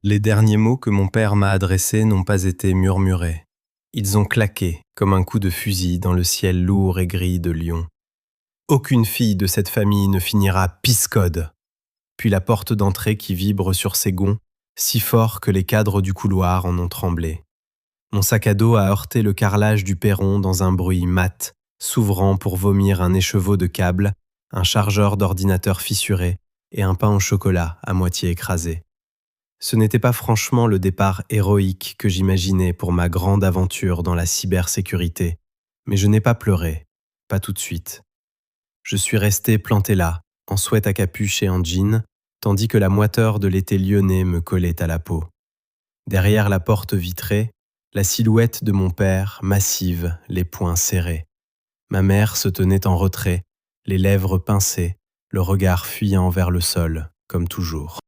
Les derniers mots que mon père m'a adressés n'ont pas été murmurés. Ils ont claqué comme un coup de fusil dans le ciel lourd et gris de Lyon. Aucune fille de cette famille ne finira piscode. Puis la porte d'entrée qui vibre sur ses gonds, si fort que les cadres du couloir en ont tremblé. Mon sac à dos a heurté le carrelage du perron dans un bruit mat, s'ouvrant pour vomir un écheveau de câbles, un chargeur d'ordinateur fissuré et un pain au chocolat à moitié écrasé. Ce n'était pas franchement le départ héroïque que j'imaginais pour ma grande aventure dans la cybersécurité, mais je n'ai pas pleuré, pas tout de suite. Je suis resté planté là, en sweat à capuche et en jean, tandis que la moiteur de l'été lyonnais me collait à la peau. Derrière la porte vitrée, la silhouette de mon père, massive, les poings serrés. Ma mère se tenait en retrait, les lèvres pincées, le regard fuyant vers le sol, comme toujours.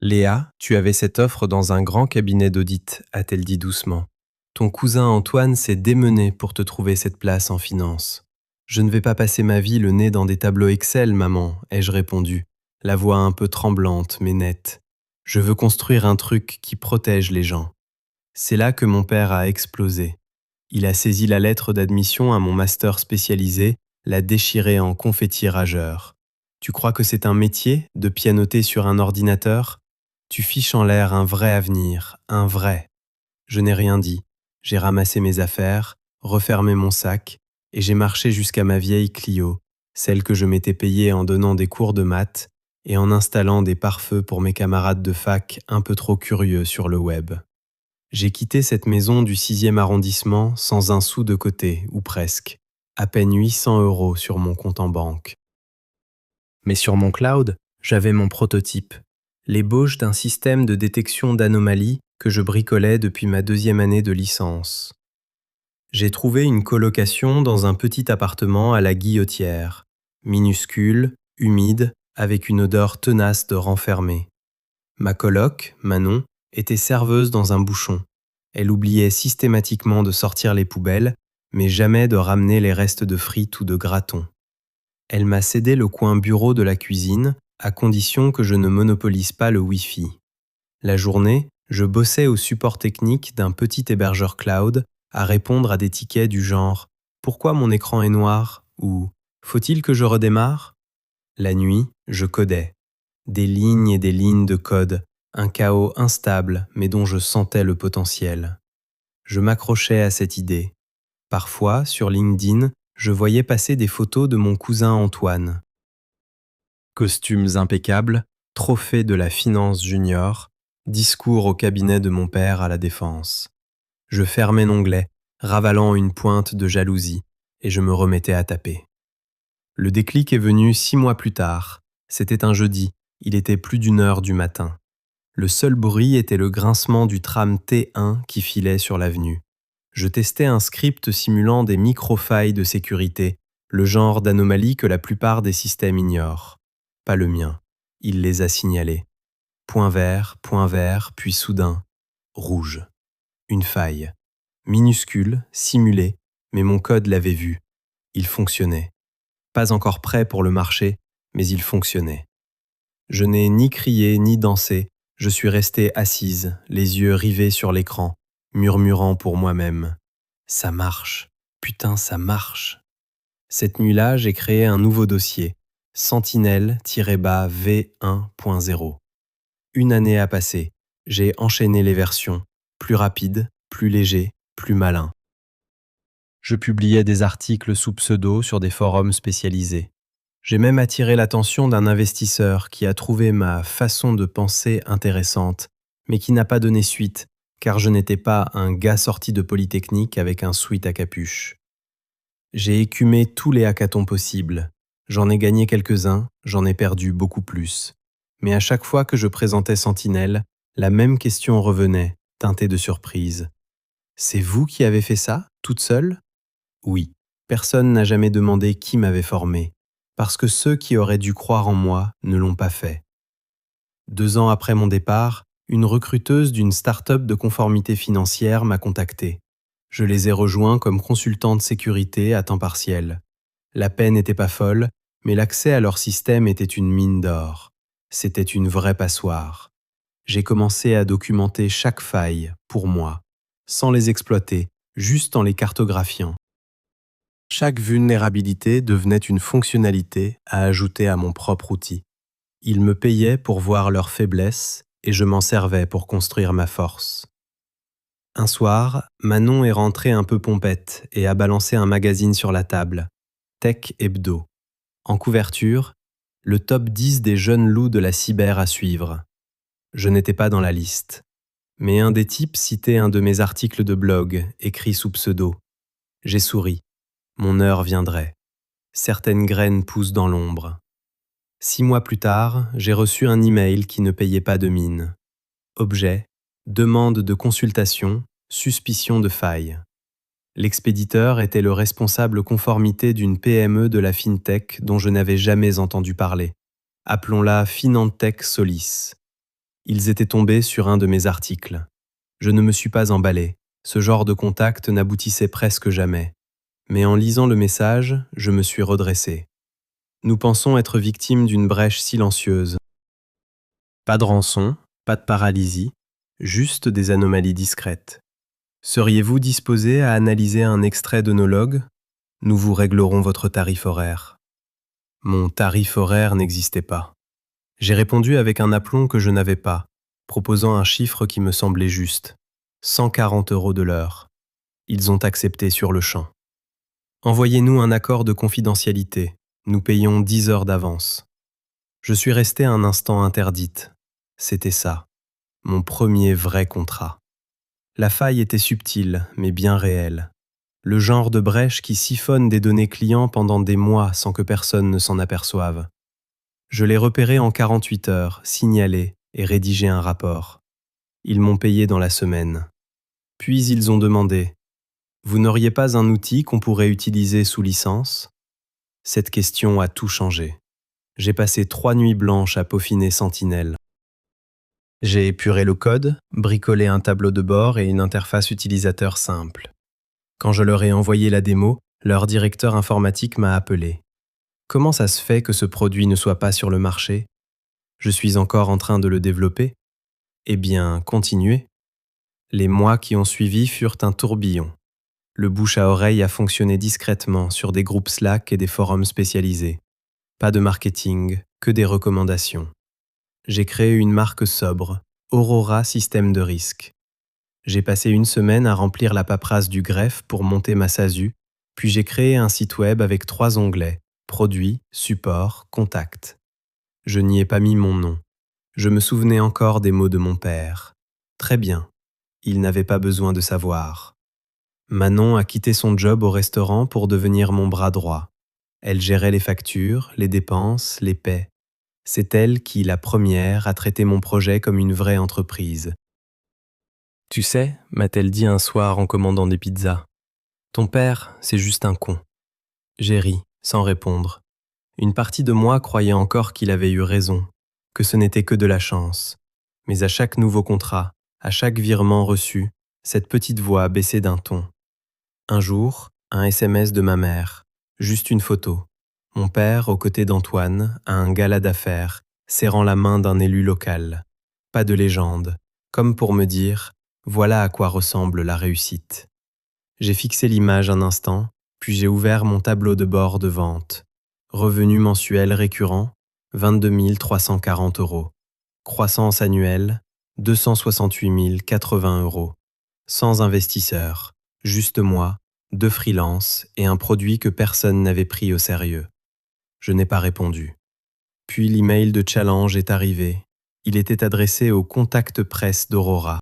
Léa, tu avais cette offre dans un grand cabinet d'audit, a-t-elle dit doucement. Ton cousin Antoine s'est démené pour te trouver cette place en finance. Je ne vais pas passer ma vie le nez dans des tableaux Excel, maman, ai-je répondu, la voix un peu tremblante mais nette. Je veux construire un truc qui protège les gens. C'est là que mon père a explosé. Il a saisi la lettre d'admission à mon master spécialisé, l'a déchirée en confetti rageur. Tu crois que c'est un métier de pianoter sur un ordinateur ? Tu fiches en l'air un vrai avenir, un vrai. Je n'ai rien dit. J'ai ramassé mes affaires, refermé mon sac, et j'ai marché jusqu'à ma vieille Clio, celle que je m'étais payée en donnant des cours de maths et en installant des pare-feux pour mes camarades de fac un peu trop curieux sur le web. J'ai quitté cette maison du 6e arrondissement sans un sou de côté, ou presque, à peine 800 € sur mon compte en banque. Mais sur mon cloud, j'avais mon prototype, l'ébauche d'un système de détection d'anomalies que je bricolais depuis ma 2e année de licence. J'ai trouvé une colocation dans un petit appartement à la Guillotière, minuscule, humide, avec une odeur tenace de renfermé. Ma coloc, Manon, était serveuse dans un bouchon. Elle oubliait systématiquement de sortir les poubelles, mais jamais de ramener les restes de frites ou de gratons. Elle m'a cédé le coin bureau de la cuisine, à condition que je ne monopolise pas le Wi-Fi. La journée, je bossais au support technique d'un petit hébergeur cloud à répondre à des tickets du genre « Pourquoi mon écran est noir ?» ou « Faut-il que je redémarre ?» La nuit, je codais. Des lignes et des lignes de code, un chaos instable mais dont je sentais le potentiel. Je m'accrochais à cette idée. Parfois, sur LinkedIn, je voyais passer des photos de mon cousin Antoine. Costumes impeccables, trophée de la finance junior, discours au cabinet de mon père à la Défense. Je fermais l'onglet, ravalant une pointe de jalousie, et je me remettais à taper. Le déclic est venu 6 mois plus tard. C'était un jeudi, il était plus d'1h du matin. Le seul bruit était le grincement du tram T1 qui filait sur l'avenue. Je testais un script simulant des micro-failles de sécurité, le genre d'anomalie que la plupart des systèmes ignorent. Pas le mien, il les a signalés. Point vert, puis soudain, rouge. Une faille. Minuscule, simulée, mais mon code l'avait vu. Il fonctionnait. Pas encore prêt pour le marché, mais il fonctionnait. Je n'ai ni crié ni dansé, je suis restée assise, les yeux rivés sur l'écran, murmurant pour moi-même. Ça marche, putain ça marche. Cette nuit-là, j'ai créé un nouveau dossier, Sentinelle-V1.0. Une année a passé, j'ai enchaîné les versions, plus rapides, plus légers, plus malins. Je publiais des articles sous pseudo sur des forums spécialisés. J'ai même attiré l'attention d'un investisseur qui a trouvé ma façon de penser intéressante, mais qui n'a pas donné suite, car je n'étais pas un gars sorti de Polytechnique avec un sweat à capuche. J'ai écumé tous les hackathons possibles. J'en ai gagné quelques-uns, j'en ai perdu beaucoup plus. Mais à chaque fois que je présentais Sentinelle, la même question revenait, teintée de surprise. « C'est vous qui avez fait ça, toute seule ?» Oui, personne n'a jamais demandé qui m'avait formé, parce que ceux qui auraient dû croire en moi ne l'ont pas fait. 2 ans après mon départ, une recruteuse d'une start-up de conformité financière m'a contacté. Je les ai rejoints comme consultant de sécurité à temps partiel. La paie n'était pas folle, mais l'accès à leur système était une mine d'or. C'était une vraie passoire. J'ai commencé à documenter chaque faille, pour moi, sans les exploiter, juste en les cartographiant. Chaque vulnérabilité devenait une fonctionnalité à ajouter à mon propre outil. Ils me payaient pour voir leurs faiblesses et je m'en servais pour construire ma force. Un soir, Manon est rentrée un peu pompette et a balancé un magazine sur la table, Tech Hebdo. En couverture, le top 10 des jeunes loups de la cyber à suivre. Je n'étais pas dans la liste. Mais un des types citait un de mes articles de blog, écrit sous pseudo. J'ai souri. Mon heure viendrait. Certaines graines poussent dans l'ombre. 6 mois plus tard, j'ai reçu un email qui ne payait pas de mine. Objet, demande de consultation, suspicion de faille. L'expéditeur était le responsable conformité d'une PME de la FinTech dont je n'avais jamais entendu parler. Appelons-la Finantech Solis. Ils étaient tombés sur un de mes articles. Je ne me suis pas emballé. Ce genre de contact n'aboutissait presque jamais. Mais en lisant le message, je me suis redressé. Nous pensons être victimes d'une brèche silencieuse. Pas de rançon, pas de paralysie, juste des anomalies discrètes. Seriez-vous disposé à analyser un extrait de nos logs ? Nous vous réglerons votre tarif horaire. Mon tarif horaire n'existait pas. J'ai répondu avec un aplomb que je n'avais pas, proposant un chiffre qui me semblait juste. 140 € de l'heure. Ils ont accepté sur le champ. Envoyez-nous un accord de confidentialité. Nous payons 10 heures d'avance. Je suis resté un instant interdite. C'était ça, mon premier vrai contrat. La faille était subtile, mais bien réelle. Le genre de brèche qui siphonne des données clients pendant des mois sans que personne ne s'en aperçoive. Je l'ai repéré en 48 heures, signalé et rédigé un rapport. Ils m'ont payé dans la semaine. Puis ils ont demandé « Vous n'auriez pas un outil qu'on pourrait utiliser sous licence ?» Cette question a tout changé. J'ai passé 3 nuits blanches à peaufiner Sentinel. J'ai épuré le code, bricolé un tableau de bord et une interface utilisateur simple. Quand je leur ai envoyé la démo, leur directeur informatique m'a appelé. Comment ça se fait que ce produit ne soit pas sur le marché ? Je suis encore en train de le développer ? Eh bien, continuez. Les mois qui ont suivi furent un tourbillon. Le bouche à oreille a fonctionné discrètement sur des groupes Slack et des forums spécialisés. Pas de marketing, que des recommandations. J'ai créé une marque sobre, Aurora Système de risque. J'ai passé une semaine à remplir la paperasse du greffe pour monter ma SASU, puis j'ai créé un site web avec 3 onglets, produits, support, contact. Je n'y ai pas mis mon nom. Je me souvenais encore des mots de mon père. Très bien, il n'avait pas besoin de savoir. Manon a quitté son job au restaurant pour devenir mon bras droit. Elle gérait les factures, les dépenses, les paies. C'est elle qui, la première, a traité mon projet comme une vraie entreprise. Tu sais, m'a-t-elle dit un soir en commandant des pizzas, ton père, c'est juste un con. J'ai ri, sans répondre. Une partie de moi croyait encore qu'il avait eu raison, que ce n'était que de la chance. Mais à chaque nouveau contrat, à chaque virement reçu, cette petite voix baissait d'un ton. Un jour, un SMS de ma mère, juste une photo. Mon père, aux côtés d'Antoine, à un gala d'affaires, serrant la main d'un élu local. Pas de légende, comme pour me dire « voilà à quoi ressemble la réussite ». J'ai fixé l'image un instant, puis j'ai ouvert mon tableau de bord de vente. Revenu mensuel récurrent, 22 340 €. Croissance annuelle, 268 080 €. Sans investisseur, juste moi, 2 freelances et un produit que personne n'avait pris au sérieux. Je n'ai pas répondu. Puis l'email de challenge est arrivé. Il était adressé au contact presse d'Aurora.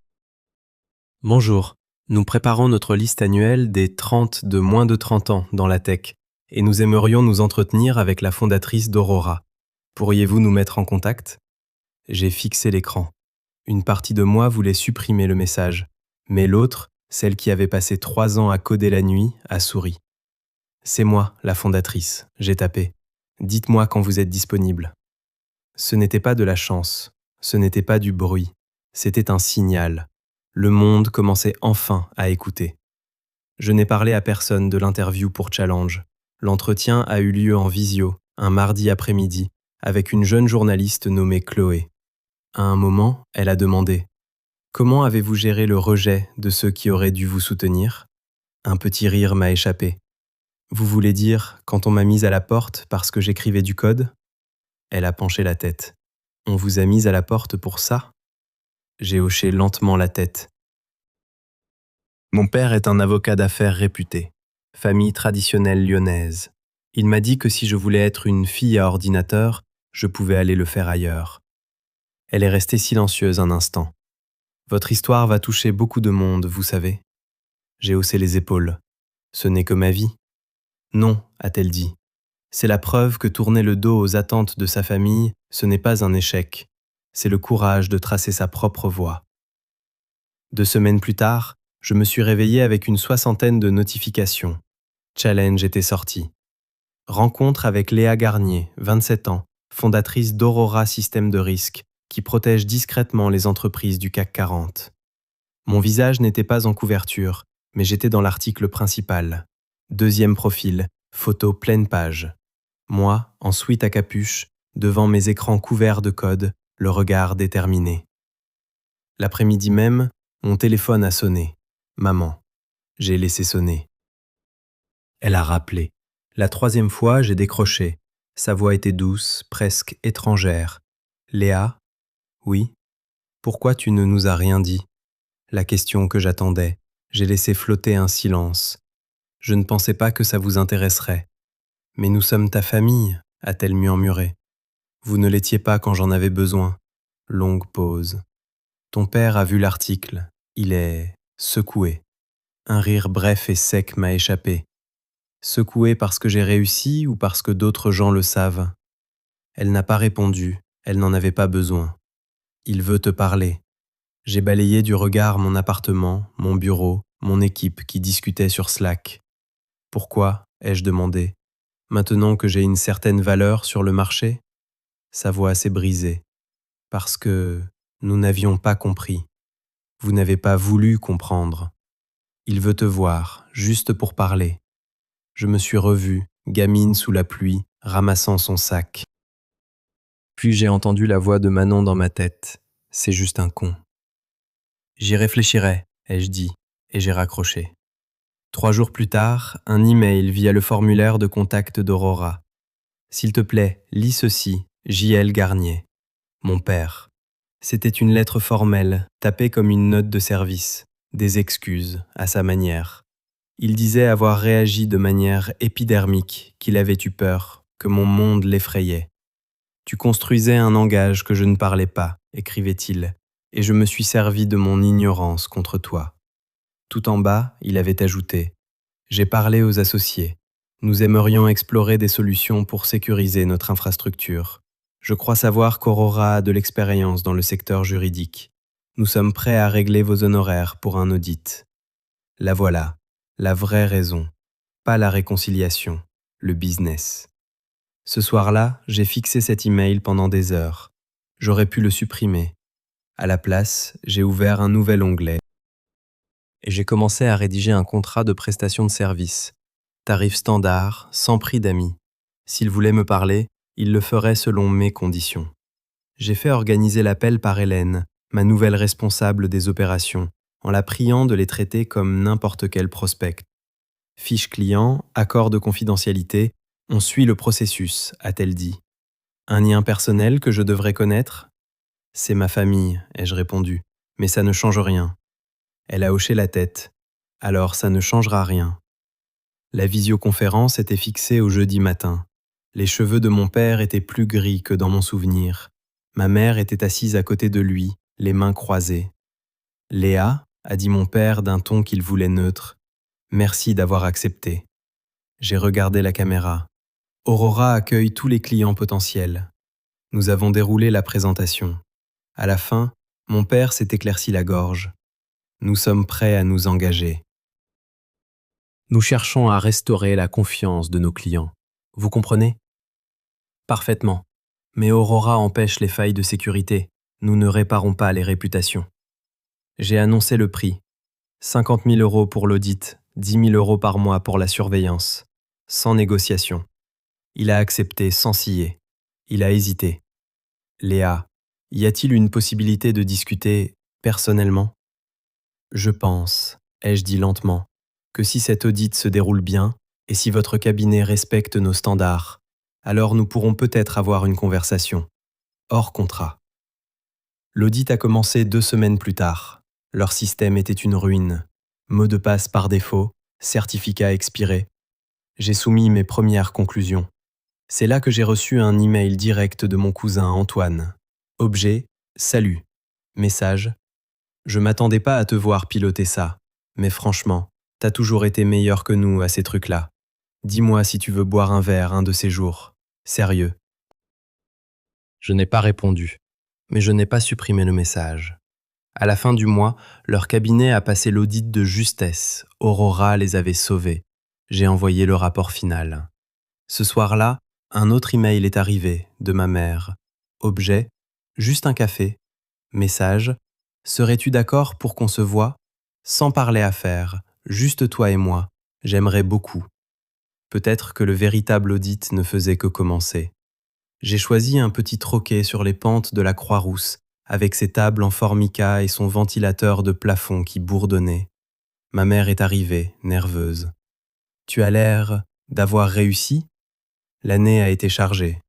Bonjour, nous préparons notre liste annuelle des 30 de moins de 30 ans dans la tech et nous aimerions nous entretenir avec la fondatrice d'Aurora. Pourriez-vous nous mettre en contact ? J'ai fixé l'écran. Une partie de moi voulait supprimer le message, mais l'autre, celle qui avait passé 3 ans à coder la nuit, a souri. C'est moi, la fondatrice, j'ai tapé. Dites-moi quand vous êtes disponible. Ce n'était pas de la chance, ce n'était pas du bruit, c'était un signal. Le monde commençait enfin à écouter. Je n'ai parlé à personne de l'interview pour Challenge. L'entretien a eu lieu en visio, un mardi après-midi, avec une jeune journaliste nommée Chloé. À un moment, elle a demandé « Comment avez-vous géré le rejet de ceux qui auraient dû vous soutenir ?» Un petit rire m'a échappé. « Vous voulez dire quand on m'a mise à la porte parce que j'écrivais du code ?» Elle a penché la tête. « On vous a mise à la porte pour ça ?» J'ai hoché lentement la tête. Mon père est un avocat d'affaires réputé, famille traditionnelle lyonnaise. Il m'a dit que si je voulais être une fille à ordinateur, je pouvais aller le faire ailleurs. Elle est restée silencieuse un instant. Votre histoire va toucher beaucoup de monde, vous savez. J'ai haussé les épaules. Ce n'est que ma vie. Non, a-t-elle dit. C'est la preuve que tourner le dos aux attentes de sa famille, ce n'est pas un échec. C'est le courage de tracer sa propre voie. 2 semaines plus tard, je me suis réveillé avec une 60aine de notifications. Challenge était sorti. Rencontre avec Léa Garnier, 27 ans, fondatrice d'Aurora Système de risque, qui protège discrètement les entreprises du CAC 40. Mon visage n'était pas en couverture, mais j'étais dans l'article principal. 2e profil, photo pleine page. Moi, en sweat à capuche, devant mes écrans couverts de code, le regard déterminé. L'après-midi même, mon téléphone a sonné. Maman. J'ai laissé sonner. Elle a rappelé. La 3e fois, j'ai décroché. Sa voix était douce, presque étrangère. Léa ? Oui ? Pourquoi tu ne nous as rien dit ? La question que j'attendais. J'ai laissé flotter un silence. Je ne pensais pas que ça vous intéresserait. Mais nous sommes ta famille, a-t-elle murmuré. Vous ne l'étiez pas quand j'en avais besoin. Longue pause. Ton père a vu l'article. Il est secoué. Un rire bref et sec m'a échappé. Secoué parce que j'ai réussi ou parce que d'autres gens le savent ? Elle n'a pas répondu, elle n'en avait pas besoin. Il veut te parler. J'ai balayé du regard mon appartement, mon bureau, mon équipe qui discutait sur Slack. Pourquoi ? Ai-je demandé. Maintenant que j'ai une certaine valeur sur le marché ? Sa voix s'est brisée. Parce que nous n'avions pas compris. Vous n'avez pas voulu comprendre. Il veut te voir, juste pour parler. Je me suis revu, gamine sous la pluie, ramassant son sac. Puis j'ai entendu la voix de Manon dans ma tête. C'est juste un con. J'y réfléchirai, ai-je dit, et j'ai raccroché. 3 jours plus tard, un email via le formulaire de contact d'Aurora. S'il te plaît, lis ceci, J.L. Garnier. Mon père. C'était une lettre formelle, tapée comme une note de service, des excuses, à sa manière. Il disait avoir réagi de manière épidermique, qu'il avait eu peur, que mon monde l'effrayait. Tu construisais un langage que je ne parlais pas, écrivait-il, et je me suis servi de mon ignorance contre toi. Tout en bas, il avait ajouté « J'ai parlé aux associés. Nous aimerions explorer des solutions pour sécuriser notre infrastructure. Je crois savoir qu'Aurora a de l'expérience dans le secteur juridique. Nous sommes prêts à régler vos honoraires pour un audit. » La voilà. La vraie raison, pas la réconciliation, le business. Ce soir-là, j'ai fixé cet email pendant des heures. J'aurais pu le supprimer. À la place, j'ai ouvert un nouvel onglet et j'ai commencé à rédiger un contrat de prestation de service. Tarif standard, sans prix d'amis. S'il voulait me parler, il le ferait selon mes conditions. J'ai fait organiser l'appel par Hélène, ma nouvelle responsable des opérations, en la priant de les traiter comme n'importe quel prospect. Fiche client, accord de confidentialité, on suit le processus, a-t-elle dit. Un lien personnel que je devrais connaître ? C'est ma famille, ai-je répondu, mais ça ne change rien. Elle a hoché la tête. Alors ça ne changera rien. La visioconférence était fixée au jeudi matin. Les cheveux de mon père étaient plus gris que dans mon souvenir. Ma mère était assise à côté de lui, les mains croisées. « Léa » a dit mon père d'un ton qu'il voulait neutre. « Merci d'avoir accepté. » J'ai regardé la caméra. Aurora accueille tous les clients potentiels. Nous avons déroulé la présentation. À la fin, mon père s'est éclairci la gorge. Nous sommes prêts à nous engager. Nous cherchons à restaurer la confiance de nos clients. Vous comprenez ? Parfaitement. Mais Aurora empêche les failles de sécurité. Nous ne réparons pas les réputations. J'ai annoncé le prix. 50 000 € pour l'audit, 10 000 € par mois pour la surveillance. Sans négociation. Il a accepté sans ciller. Il a hésité. Léa, Y a-t-il une possibilité de discuter personnellement? Je pense, ai-je dit lentement, que si cette audit se déroule bien, et si votre cabinet respecte nos standards, alors nous pourrons peut-être avoir une conversation, hors contrat. L'audit a commencé 2 semaines plus tard. Leur système était une ruine. Mot de passe par défaut, certificat expiré. J'ai soumis mes premières conclusions. C'est là que j'ai reçu un email direct de mon cousin Antoine. Objet, salut. Message, je m'attendais pas à te voir piloter ça, mais franchement, t'as toujours été meilleur que nous à ces trucs-là. Dis-moi si tu veux boire un verre un de ces jours. Sérieux. Je n'ai pas répondu, mais je n'ai pas supprimé le message. À la fin du mois, leur cabinet a passé l'audit de justesse. Aurora les avait sauvés. J'ai envoyé le rapport final. Ce soir-là, un autre email est arrivé de ma mère. Objet, juste un café. Message, serais-tu d'accord pour qu'on se voie? Sans parler affaires, juste toi et moi. J'aimerais beaucoup. Peut-être que le véritable audit ne faisait que commencer. J'ai choisi un petit troquet sur les pentes de la Croix-Rousse, avec ses tables en formica et son ventilateur de plafond qui bourdonnait. Ma mère est arrivée, nerveuse. Tu as l'air d'avoir réussi? L'année a été chargée.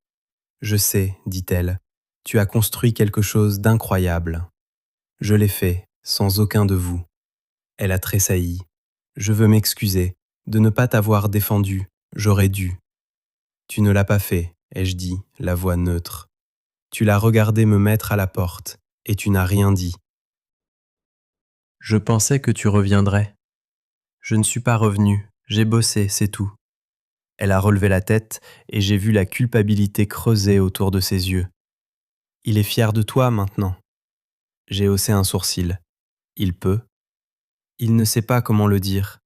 Je sais, dit-elle, tu as construit quelque chose d'incroyable. Je l'ai fait, sans aucun de vous. Elle a tressailli. Je veux m'excuser, de ne pas t'avoir défendu, j'aurais dû. Tu ne l'as pas fait, ai-je dit, la voix neutre. Tu l'as regardé me mettre à la porte, et tu n'as rien dit. Je pensais que tu reviendrais. Je ne suis pas revenu, j'ai bossé, c'est tout. Elle a relevé la tête, et j'ai vu la culpabilité creuser autour de ses yeux. Il est fier de toi maintenant. J'ai haussé un sourcil. Il peut. Il ne sait pas comment le dire.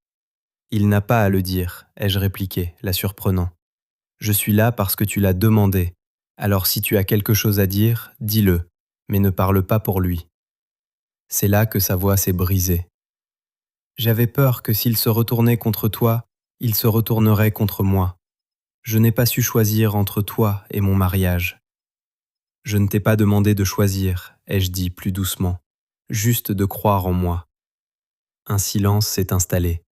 Il n'a pas à le dire, ai-je répliqué, la surprenant. Je suis là parce que tu l'as demandé. Alors si tu as quelque chose à dire, dis-le, mais ne parle pas pour lui. C'est là que sa voix s'est brisée. J'avais peur que s'il se retournait contre toi, il se retournerait contre moi. Je n'ai pas su choisir entre toi et mon mariage. Je ne t'ai pas demandé de choisir, ai-je dit plus doucement, juste de croire en moi. Un silence s'est installé.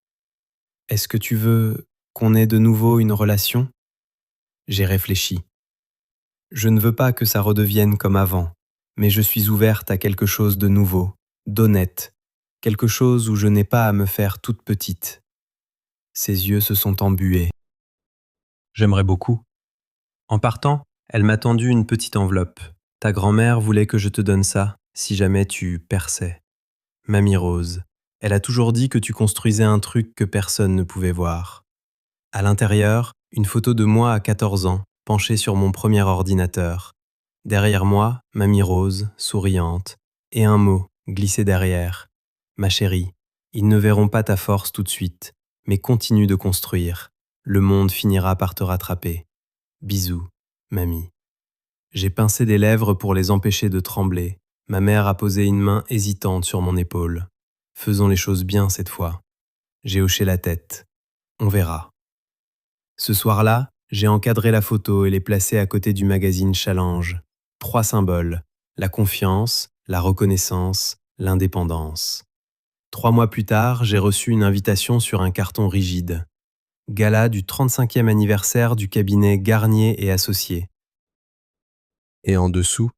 Est-ce que tu veux qu'on ait de nouveau une relation? J'ai réfléchi. Je ne veux pas que ça redevienne comme avant, mais je suis ouverte à quelque chose de nouveau, d'honnête, quelque chose où je n'ai pas à me faire toute petite. Ses yeux se sont embués. J'aimerais beaucoup. En partant, elle m'a tendu une petite enveloppe. Ta grand-mère voulait que je te donne ça, si jamais tu perçais. Mamie Rose, elle a toujours dit que tu construisais un truc que personne ne pouvait voir. À l'intérieur, une photo de moi à 14 ans, penchée sur mon premier ordinateur. Derrière moi, Mamie Rose, souriante, et un mot glissé derrière. Ma chérie, ils ne verront pas ta force tout de suite, mais continue de construire. Le monde finira par te rattraper. Bisous, mamie. J'ai pincé des lèvres pour les empêcher de trembler. Ma mère a posé une main hésitante sur mon épaule. Faisons les choses bien cette fois. J'ai hoché la tête. On verra. Ce soir-là, j'ai encadré la photo et l'ai placée à côté du magazine Challenge. 3 symboles, la confiance, la reconnaissance, l'indépendance. 3 mois plus tard, j'ai reçu une invitation sur un carton rigide. Gala du 35e anniversaire du cabinet Garnier et Associés. Et en dessous,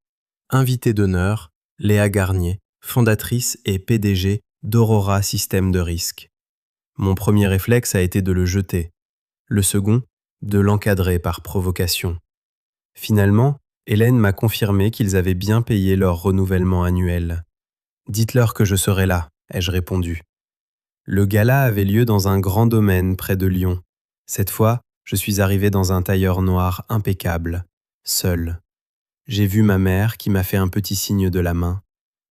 invité d'honneur, Léa Garnier, fondatrice et PDG d'Aurora Système de Risque. Mon premier réflexe a été de le jeter. Le second, de l'encadrer par provocation. Finalement, Hélène m'a confirmé qu'ils avaient bien payé leur renouvellement annuel. « Dites-leur que je serai là », ai-je répondu. Le gala avait lieu dans un grand domaine près de Lyon. Cette fois, je suis arrivé dans un tailleur noir impeccable, seul. J'ai vu ma mère qui m'a fait un petit signe de la main.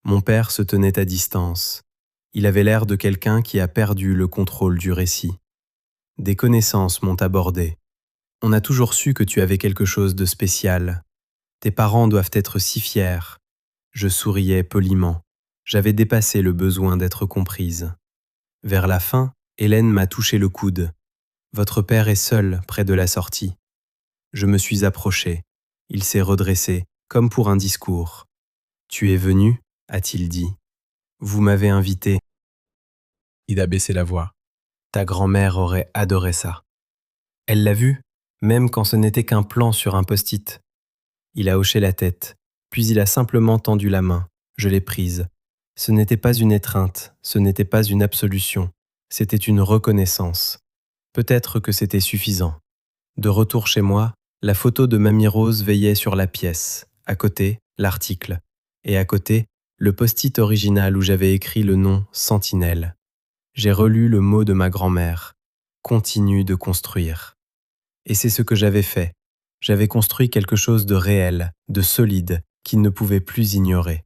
Mon père se tenait à distance. Il avait l'air de quelqu'un qui a perdu le contrôle du récit. Des connaissances m'ont abordé. On a toujours su que tu avais quelque chose de spécial. Tes parents doivent être si fiers. Je souriais poliment. J'avais dépassé le besoin d'être comprise. Vers la fin, Hélène m'a touché le coude. Votre père est seul près de la sortie. Je me suis approché. Il s'est redressé, comme pour un discours. Tu es venu, a-t-il dit. Vous m'avez invité. Il a baissé la voix. Ta grand-mère aurait adoré ça. Elle l'a vu, même quand ce n'était qu'un plan sur un post-it. Il a hoché la tête, puis il a simplement tendu la main. Je l'ai prise. Ce n'était pas une étreinte, ce n'était pas une absolution, c'était une reconnaissance. Peut-être que c'était suffisant. De retour chez moi, la photo de Mamie Rose veillait sur la pièce. À côté, l'article. Et à côté, le post-it original où j'avais écrit le nom Sentinelle. J'ai relu le mot de ma grand-mère. Continue de construire. Et c'est ce que j'avais fait. J'avais construit quelque chose de réel, de solide, qu'il ne pouvait plus ignorer.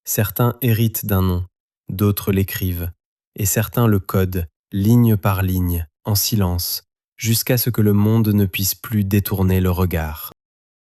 Certains héritent d'un nom, d'autres l'écrivent, et certains le codent, ligne par ligne, en silence, jusqu'à ce que le monde ne puisse plus détourner le regard.